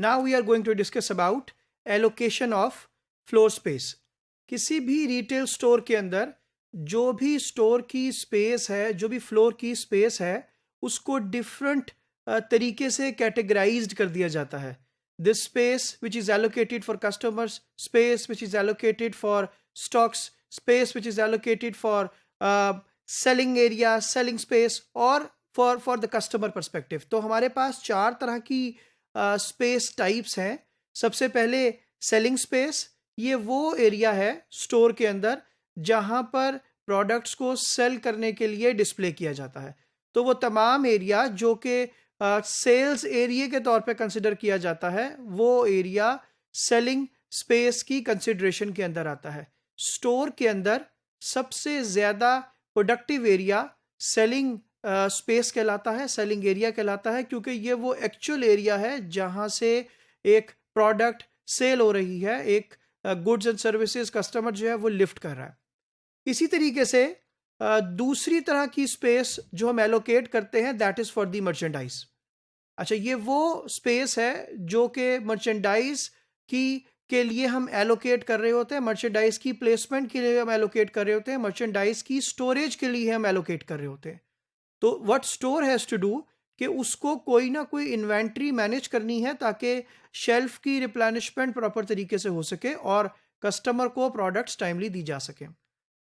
Now we are going to discuss about allocation of floor space. किसी भी retail store के अंदर जो भी स्टोर की स्पेस है, जो भी फ्लोर की स्पेस है, उसको डिफरेंट तरीके से कैटेगराइज्ड कर दिया जाता है। This space which is allocated for customers, space which is allocated for stocks, space which is allocated for selling area, selling space, और फॉर द कस्टमर परस्पेक्टिव। तो हमारे पास 4 तरह की स्पेस टाइप्स हैं। सबसे पहले सेलिंग स्पेस, ये वो एरिया है स्टोर के अंदर जहां पर प्रोडक्ट्स को सेल करने के लिए डिस्प्ले किया जाता है। तो वो तमाम एरिया जो कि सेल्स एरिया के तौर पे कंसिडर किया जाता है, वो एरिया सेलिंग स्पेस की कंसिडरेशन के अंदर आता है। स्टोर के अंदर सबसे ज़्यादा प्रोडक्टिव एरिया सेलिंग स्पेस कहलाता है, सेलिंग एरिया कहलाता है, क्योंकि ये वो एक्चुअल एरिया है जहां से एक प्रोडक्ट सेल हो रही है, एक गुड्स एंड सर्विसेज कस्टमर जो है वो लिफ्ट कर रहा है। इसी तरीके से दूसरी तरह की स्पेस जो हम एलोकेट करते हैं, that is for the merchandise. अच्छा, ये वो स्पेस है जो कि मर्चेंडाइज की के लिए हम एलोकेट कर रहे होते हैं, मर्चेंडाइज की प्लेसमेंट के लिए हम एलोकेट कर रहे होते हैं, मर्चेंडाइज की स्टोरेज के लिए हम एलोकेट कर रहे होते हैं। तो what store has to do कि उसको कोई ना कोई इन्वेंट्री मैनेज करनी है ताकि शेल्फ की रिप्लेनिशमेंट प्रॉपर तरीके से हो सके और कस्टमर को प्रोडक्ट्स टाइमली दी जा सके।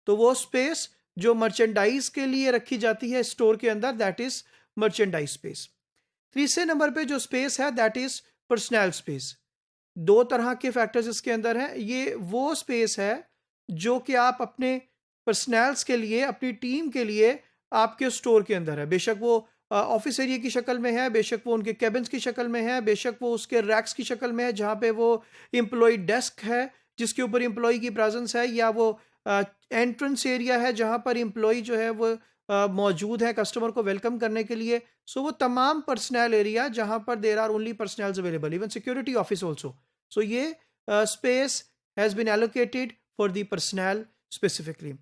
तो वो स्पेस जो मर्चेंडाइज के लिए रखी जाती है स्टोर के अंदर, दैट इज मर्चेंडाइज स्पेस। तीसरे नंबर पे जो स्पेस है, दैट इज पर्सनल स्पेस। 2 तरह के फैक्टर्स इसके अंदर हैं। ये वो स्पेस है जो कि आप अपने पर्सनल्स के लिए, अपनी टीम के लिए आपके स्टोर के अंदर है। बेशक वो ऑफिस एरिया की शक्ल में है, बेशक वो उनके कैबिन्स की शक्ल में है, बेशक वो उसके रैक्स की शक्ल में है जहाँ पे वो एम्प्लॉय डेस्क है जिसके ऊपर एम्प्लॉय की प्रेजेंस है, या वो एंट्रेंस एरिया है जहाँ पर एम्प्लॉय जो है वो मौजूद है कस्टमर को वेलकम करने के लिए। सो वो तमाम पर्सनल एरिया जहाँ पर there are only personals available, even security office also. So ये space has been allocated for the personal specifically.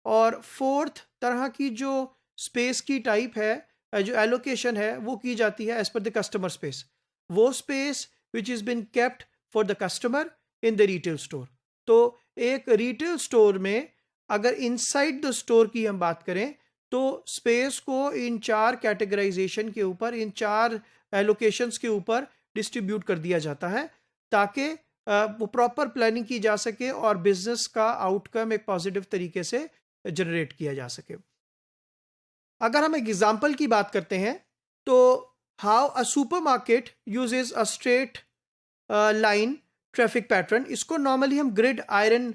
और 4th तरह की जो स्पेस की टाइप है, जो एलोकेशन है, वो की जाती है as per the customer space. वो space which is been kept for the customer in the retail store. तो एक रिटेल स्टोर में अगर इनसाइड द स्टोर की हम बात करें तो स्पेस को इन 4 कैटेगराइजेशन के ऊपर, इन 4 एलोकेशंस के ऊपर डिस्ट्रीब्यूट कर दिया जाता है ताकि वो प्रॉपर प्लानिंग की जा सके और बिजनेस का आउटकम एक पॉजिटिव तरीके से जनरेट किया जा सके। अगर हम एक एग्जांपल की बात करते हैं तो how a supermarket uses a straight line traffic pattern, इसको नॉर्मली हम ग्रिड आयरन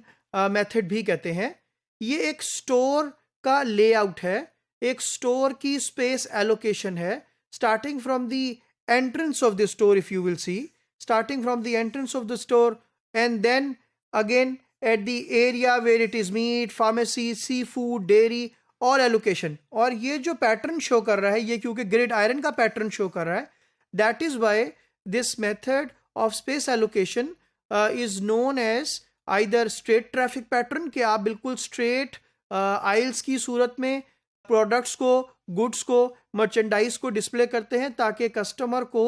मेथड भी कहते हैं। ये एक स्टोर का लेआउट है, एक स्टोर की स्पेस एलोकेशन है, starting from the entrance of the store, if you will see, starting from the entrance of the store and then again at the area where it is meat, pharmacy, seafood, dairy, और allocation. और ये जो pattern show कर रहा है, ये क्योंकि gridiron का पैटर्न शो कर रहा है, that is why this method of space allocation is known as either straight traffic pattern, कि आप बिल्कुल स्ट्रेट आइल्स की सूरत में प्रोडक्ट्स को, गुड्स को, मर्चेंडाइज को डिस्प्ले करते हैं ताकि कस्टमर को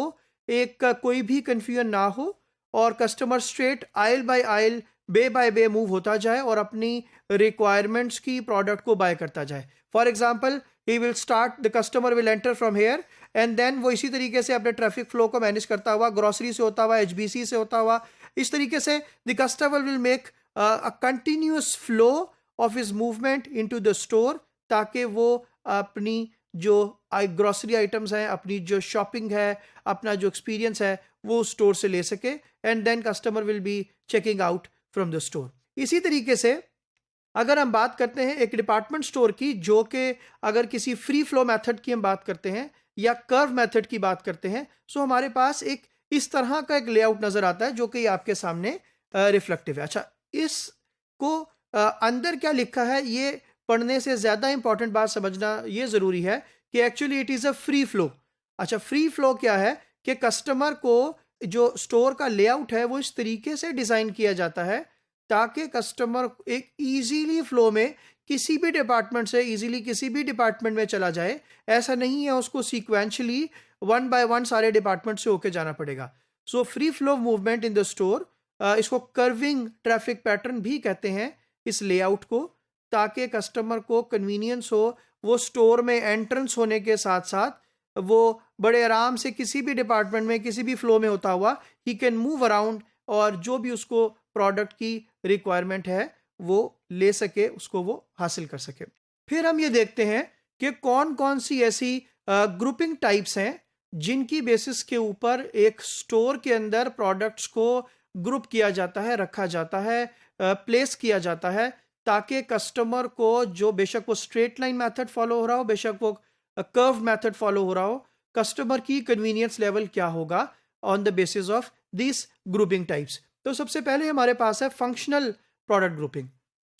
एक कोई भी कंफ्यूजन ना हो और कस्टमर स्ट्रेट आइल बाय आइल, बे बाय बे मूव होता जाए और अपनी रिक्वायरमेंट्स की प्रोडक्ट को बाय करता जाए। For example, he will start, the customer will enter from here and then वो इसी तरीके से अपने ट्रैफिक फ्लो को मैनेज करता हुआ, ग्रोसरी से होता हुआ, HBC से होता हुआ, इस तरीके से the customer will make a continuous flow of his movement into the store ताकि वो अपनी जो ग्रोसरी आइटम्स हैं, अपनी जो शॉपिंग है, अपना जो एक्सपीरियंस है, वो स्टोर से ले सके and then customer will be checking out from the store. इसी तरीके से अगर हम बात करते हैं एक डिपार्टमेंट स्टोर की, जो कि अगर किसी फ्री फ्लो मेथड की हम बात करते हैं या कर्व मेथड की बात करते हैं, सो हमारे पास एक इस तरह का एक लेआउट नजर आता है जो कि आपके सामने रिफ्लेक्टिव है। अच्छा, इसको अंदर क्या लिखा है ये पढ़ने से ज्यादा इंपॉर्टेंट बात समझना ये जरूरी है कि actually it is a free flow. अच्छा, फ्री फ्लो क्या है कि कस्टमर को जो स्टोर का लेआउट है वो इस तरीके से डिजाइन किया जाता है ताकि कस्टमर एक इजीली फ्लो में किसी भी डिपार्टमेंट से इजीली किसी भी डिपार्टमेंट में चला जाए। ऐसा नहीं है उसको सीक्वेंशली 1 बाय 1 सारे डिपार्टमेंट से होके जाना पड़ेगा। So free flow movement in the store, इसको कर्विंग ट्रैफिक पैटर्न भी कहते हैं इस लेआउट को, ताकि कस्टमर को कन्वीनियंस हो, वो स्टोर में एंट्रेंस होने के साथ साथ वो बड़े आराम से किसी भी डिपार्टमेंट में किसी भी फ्लो में होता हुआ ही कैन मूव अराउंड और जो भी उसको प्रोडक्ट की रिक्वायरमेंट है वो ले सके, उसको वो हासिल कर सके। फिर हम ये देखते हैं कि कौन कौन सी ऐसी ग्रुपिंग टाइप्स हैं जिनकी बेसिस के ऊपर एक स्टोर के अंदर प्रोडक्ट्स को ग्रुप किया जाता है, रखा जाता है, प्लेस किया जाता है, ताकि कस्टमर को, जो बेशक वो स्ट्रेट लाइन मेथड फॉलो हो रहा हो, बेशक वो कर्व मेथड फॉलो हो रहा हो, कस्टमर की कन्वीनियंस लेवल क्या होगा on the basis of this grouping types. तो सबसे पहले हमारे पास है functional product grouping.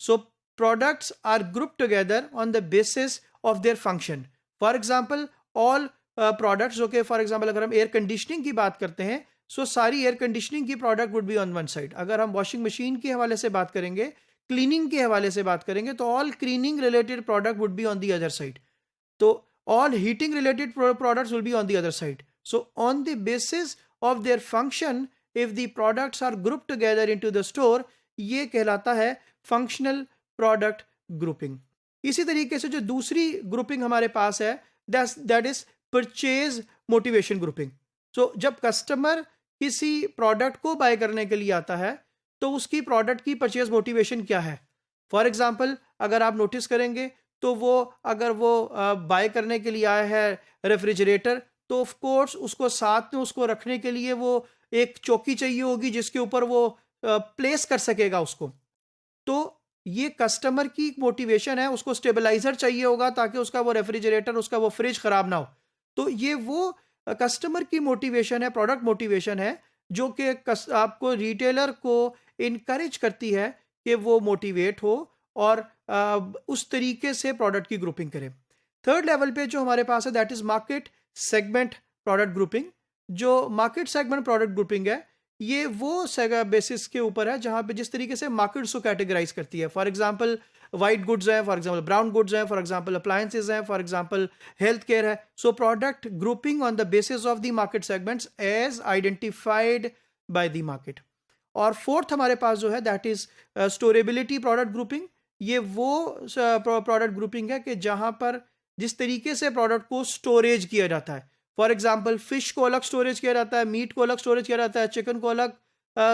So products are group together on the basis of their function. For example all products, जो कि फॉर एग्जांपल अगर हम एयर कंडीशनिंग की बात करते हैं, सो सारी एयर कंडीशनिंग की product would be on one side. अगर हम वॉशिंग मशीन के हवाले से बात करेंगे, क्लीनिंग के हवाले से बात करेंगे, तो all cleaning related product would be on the other side. तो all heating related products will be on the other side. So on the basis of their function, if the products are grouped together into the store, ये कहलाता है functional product grouping. इसी तरीके से जो दूसरी grouping हमारे पास है, that is purchase motivation grouping. So जब कस्टमर किसी प्रोडक्ट को बाय करने के लिए आता है तो उसकी प्रोडक्ट की परचेज मोटिवेशन क्या है। फॉर एग्जाम्पल अगर आप नोटिस करेंगे तो वो अगर वो बाय करने के लिए आया है रेफ्रिजरेटर, तो ऑफ कोर्स उसको साथ में उसको रखने के लिए वो एक चौकी चाहिए होगी जिसके ऊपर वो प्लेस कर सकेगा उसको। तो ये कस्टमर की मोटिवेशन है, उसको स्टेबलाइजर चाहिए होगा ताकि उसका वो रेफ्रिजरेटर, उसका वो फ्रिज खराब ना हो। तो ये वो कस्टमर की मोटिवेशन है, प्रोडक्ट मोटिवेशन है, जो कि आपको रिटेलर को इनकरेज करती है कि वो मोटिवेट हो और उस तरीके से प्रोडक्ट की ग्रुपिंग करें। थर्ड लेवल पे जो हमारे पास है that is market segment product grouping. जो मार्केट सेगमेंट प्रोडक्ट ग्रुपिंग है, ये वो बेसिस के ऊपर है जहां पे जिस तरीके से मार्केट्स को कैटेगराइज करती है। फॉर एग्जांपल वाइट गुड्स हैं, फॉर एग्जांपल ब्राउन गुड्स हैं, फॉर एग्जांपल अप्लायंसेज हैं, फॉर एग्जांपल हेल्थ केयर है। So product grouping on the basis of the market segments as identified by the market. और fourth हमारे पास जो है that is storability product grouping. ये वो प्रोडक्ट ग्रुपिंग है कि जहां पर जिस तरीके से प्रोडक्ट को स्टोरेज किया जाता है। फॉर एग्जांपल फिश को अलग स्टोरेज किया जाता है, मीट को अलग स्टोरेज किया जाता है, चिकन को अलग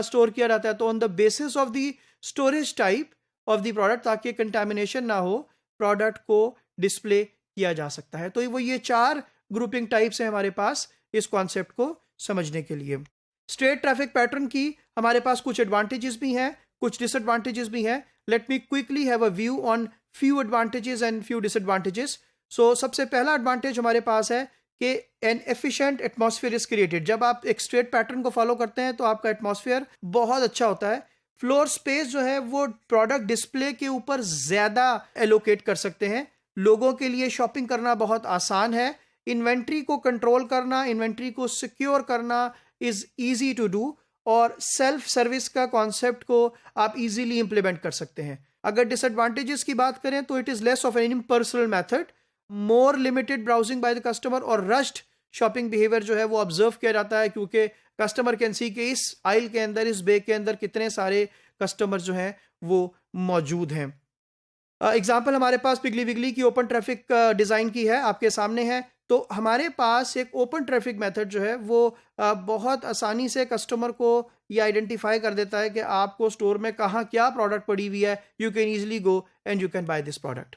स्टोर किया जाता है। तो on the basis of the storage type of the product, ताकि कंटामिनेशन ना हो, प्रोडक्ट को डिस्प्ले किया जा सकता है। तो वो ये 4 ग्रुपिंग टाइप्स हैं हमारे पास इस कॉन्सेप्ट को समझने के लिए। स्ट्रेट ट्रैफिक पैटर्न की हमारे पास कुछ एडवांटेजेस भी हैं, कुछ डिसएडवांटेजेस भी हैं। Let me quickly have a view on few advantages and few disadvantages. So सबसे पहला एडवांटेज हमारे पास है कि an efficient atmosphere is created. जब आप एक स्ट्रेट पैटर्न को फॉलो करते हैं तो आपका एटमॉस्फेयर बहुत अच्छा होता है। फ्लोर स्पेस जो है वो प्रोडक्ट डिस्प्ले के ऊपर ज्यादा एलोकेट कर सकते हैं। लोगों के लिए शॉपिंग करना बहुत आसान है। इन्वेंट्री को कंट्रोल करना, इन्वेंट्री को सिक्योर करना इज ईजी टू डू, और सेल्फ सर्विस का कॉन्सेप्ट को आप इजीली इंप्लीमेंट कर सकते हैं। अगर डिसएडवांटेजेस की बात करें तो it is less of an impersonal method, more limited browsing by the customer, और रश्ड शॉपिंग बिहेवियर जो है वो ऑब्जर्व किया जाता है, क्योंकि कस्टमर कैन सी के इस आइल के अंदर, इस बे के अंदर कितने सारे कस्टमर जो हैं वो मौजूद हैं। एग्जाम्पल हमारे पास पिगली विगली की ओपन ट्रैफिक डिज़ाइन की है, आपके सामने है। तो हमारे पास एक ओपन ट्रैफिक मेथड जो है वो बहुत आसानी से कस्टमर को ये आइडेंटिफाई कर देता है कि आपको स्टोर में कहाँ क्या प्रोडक्ट पड़ी हुई है। You can easily go and you can by this product.